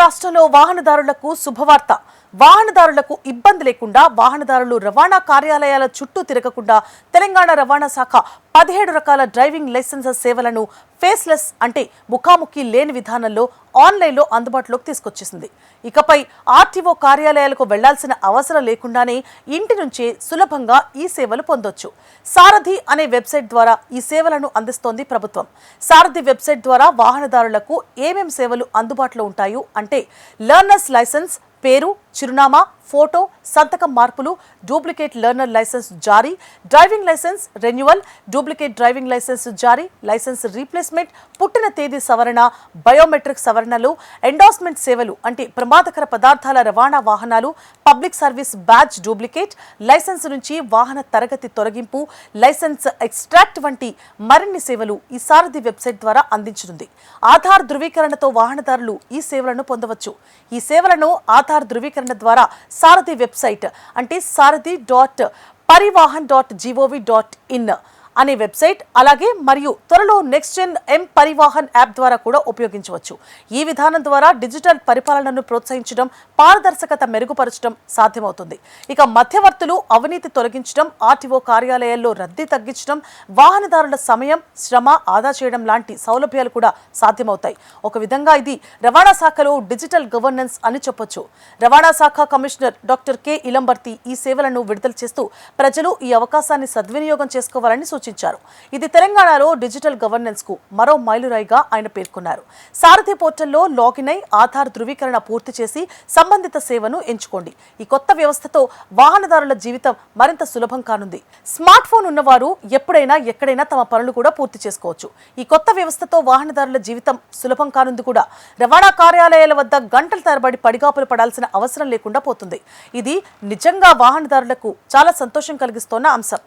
రాష్ట్రంలో వాహనదారులకు శుభవార్త. వాహనదారులకు ఇబ్బంది లేకుండా వాహనదారులు రవాణా కార్యాలయాల చుట్టూ తిరగకుండా తెలంగాణ రవాణా శాఖ 17 రకాల డ్రైవింగ్ లైసెన్స్ సేవలను ఫేస్లెస్ అంటే ముఖాముఖి లేని విధానంలో ఆన్లైన్లో అందుబాటులోకి తీసుకొచ్చేసింది. ఇకపై ఆర్టీఓ కార్యాలయాలకు వెళ్లాల్సిన అవసరం లేకుండానే ఇంటి నుంచే సులభంగా ఈ సేవలు పొందొచ్చు. సారథి అనే వెబ్సైట్ ద్వారా ఈ సేవలను అందిస్తోంది ప్రభుత్వం. సారథి వెబ్సైట్ ద్వారా వాహనదారులకు ఏమేం సేవలు అందుబాటులో ఉంటాయో అంటే లెర్నర్స్ లైసెన్స్, పేరు, చిరునామా, ఫోటో, సంతకం మార్పులు, డూప్లికేట్ లెర్నర్ లైసెన్స్ జారీ, driving licence renewal, duplicate driving licence జారీ, లైసెన్స్ రీప్లేస్మెంట్, పుట్టిన తేదీ సవరణ, బయోమెట్రిక్ సవరణలు, ఎండార్స్మెంట్ సేవలు అంటే ప్రమాదకర పదార్థాల రవాణా వాహనాలు, public service badge duplicate, licence నుంచి వాహన తరగతి తొలగింపు, లైసెన్స్ ఎక్స్ట్రాక్ట్ వంటి మరిన్ని సేవలు ఈ సారథి వెబ్సైట్ ద్వారా అందించనుంది. ఆధార్ ధృవీకరణతో వాహనదారులు ఈ సేవలను పొందవచ్చు. ఈ సేవలను ఆధార్ ధృవీకరణ ద్వారా సారథి వెబ్సైట్ అంటే sarthi.parivahan.gov.in అనే వెబ్సైట్, అలాగే మరియు త్వరలో నెక్స్ట్ జెన్ ఎం పరివాహన్ యాప్ ద్వారా కూడా ఉపయోగించవచ్చు. ఈ విధానం ద్వారా డిజిటల్ పరిపాలనను ప్రోత్సహించడం, పారదర్శకత మెరుగుపరచడం సాధ్యమవుతుంది. ఇక మధ్యవర్తులు అవినీతి తొలగించడం, ఆర్టీఓ కార్యాలయాల్లో రద్దీ తగ్గించడం, వాహనదారుల సమయం, శ్రమ ఆదా చేయడం లాంటి సౌలభ్యాలు కూడా సాధ్యమవుతాయి. ఒక విధంగా ఇది రవాణా శాఖలో డిజిటల్ గవర్నెన్స్ అని చెప్పొచ్చు. రవాణా శాఖ కమిషనర్ డాక్టర్ కె ఇలంబర్తి ఈ సేవలను విడుదల చేస్తూ ప్రజలు ఈ అవకాశాన్ని సద్వినియోగం చేసుకోవాలని సూచించారు. ఇది తెలంగాణలో డిజిటల్ గవర్నెన్స్ కు మరో మైలురాయిగా ఆయన పేర్కొన్నారు. సారథి పోర్టల్లో లాగిన్ అయి ఆధార్ ధృవీకరణ పూర్తి చేసి సంబంధిత సేవను ఎంచుకోండి. ఈ కొత్త వ్యవస్థతో వాహనదారుల జీవితం మరింత సులభం కానుంది. స్మార్ట్ ఫోన్ ఉన్నవారు ఎప్పుడైనా ఎక్కడైనా తమ పనులు కూడా పూర్తి చేసుకోవచ్చు. ఈ కొత్త వ్యవస్థతో వాహనదారుల జీవితం సులభం కానుంది కూడా. రవాణా కార్యాలయాల వద్ద గంటల తరబడి పడిగాపులు పడాల్సిన అవసరం లేకుండా పోతుంది. ఇది నిజంగా వాహనదారులకు చాలా సంతోషం కలిగిస్తోన్న అంశం.